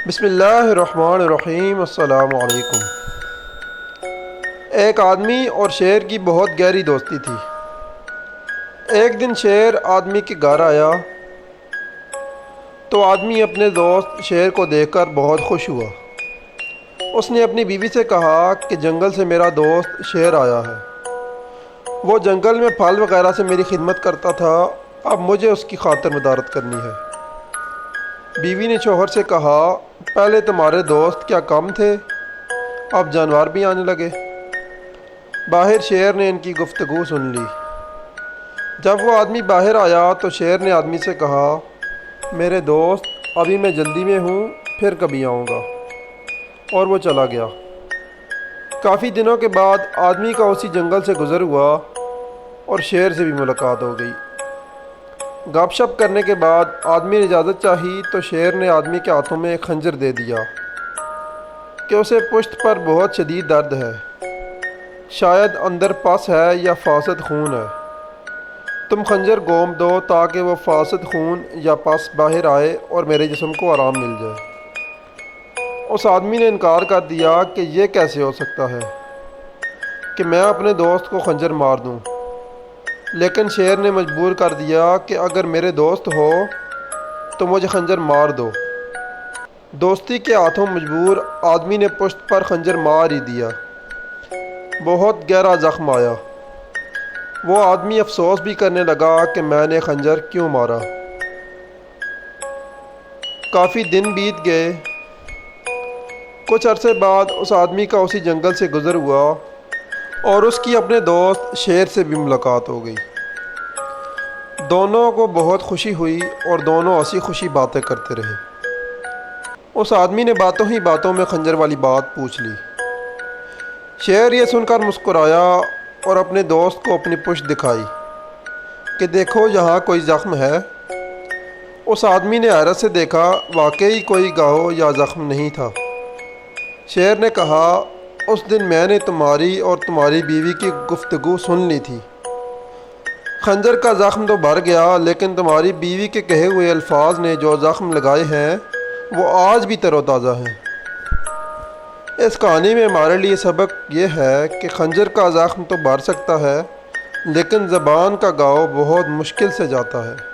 بسم اللہ الرحمن الرحیم، السلام علیکم۔ ایک آدمی اور شیر کی بہت گہری دوستی تھی۔ ایک دن شیر آدمی کے گھر آیا تو آدمی اپنے دوست شیر کو دیکھ کر بہت خوش ہوا۔ اس نے اپنی بیوی سے کہا کہ جنگل سے میرا دوست شیر آیا ہے، وہ جنگل میں پھل وغیرہ سے میری خدمت کرتا تھا، اب مجھے اس کی خاطر مدارت کرنی ہے۔ بیوی نے شوہر سے کہا، پہلے تمہارے دوست کیا کم تھے، اب جانور بھی آنے لگے۔ باہر شیر نے ان کی گفتگو سن لی۔ جب وہ آدمی باہر آیا تو شیر نے آدمی سے کہا، میرے دوست ابھی میں جلدی میں ہوں، پھر کبھی آؤں گا، اور وہ چلا گیا۔ کافی دنوں کے بعد آدمی کا اسی جنگل سے گزر ہوا اور شیر سے بھی ملاقات ہو گئی۔ گپ شپ کرنے کے بعد آدمی نے اجازت چاہی تو شیر نے آدمی کے ہاتھوں میں ایک خنجر دے دیا کہ اسے پشت پر بہت شدید درد ہے، شاید اندر پس ہے یا فاسد خون ہے، تم خنجر گھوم دو تاکہ وہ فاسد خون یا پس باہر آئے اور میرے جسم کو آرام مل جائے۔ اس آدمی نے انکار کر دیا کہ یہ کیسے ہو سکتا ہے کہ میں اپنے دوست کو خنجر مار دوں، لیکن شیر نے مجبور کر دیا کہ اگر میرے دوست ہو تو مجھے خنجر مار دو۔ دوستی کے ہاتھوں مجبور آدمی نے پشت پر خنجر مار ہی دیا۔ بہت گہرا زخم آیا۔ وہ آدمی افسوس بھی کرنے لگا کہ میں نے خنجر کیوں مارا۔ کافی دن بیت گئے۔ کچھ عرصے بعد اس آدمی کا اسی جنگل سے گزر ہوا اور اس کی اپنے دوست شیر سے بھی ملاقات ہو گئی۔ دونوں کو بہت خوشی ہوئی اور دونوں ہنسی خوشی باتیں کرتے رہے۔ اس آدمی نے باتوں ہی باتوں میں خنجر والی بات پوچھ لی۔ شیر یہ سن کر مسکرایا اور اپنے دوست کو اپنی پشت دکھائی کہ دیکھو یہاں کوئی زخم ہے۔ اس آدمی نے حیرت سے دیکھا، واقعی کوئی گاہو یا زخم نہیں تھا۔ شیر نے کہا، اس دن میں نے تمہاری اور تمہاری بیوی کی گفتگو سن لی تھی۔ خنجر کا زخم تو بھر گیا، لیکن تمہاری بیوی کے کہے ہوئے الفاظ نے جو زخم لگائے ہیں وہ آج بھی تر و تازہ ہیں۔ اس کہانی میں ہمارے لیے سبق یہ ہے کہ خنجر کا زخم تو بھر سکتا ہے، لیکن زبان کا گھاؤ بہت مشکل سے جاتا ہے۔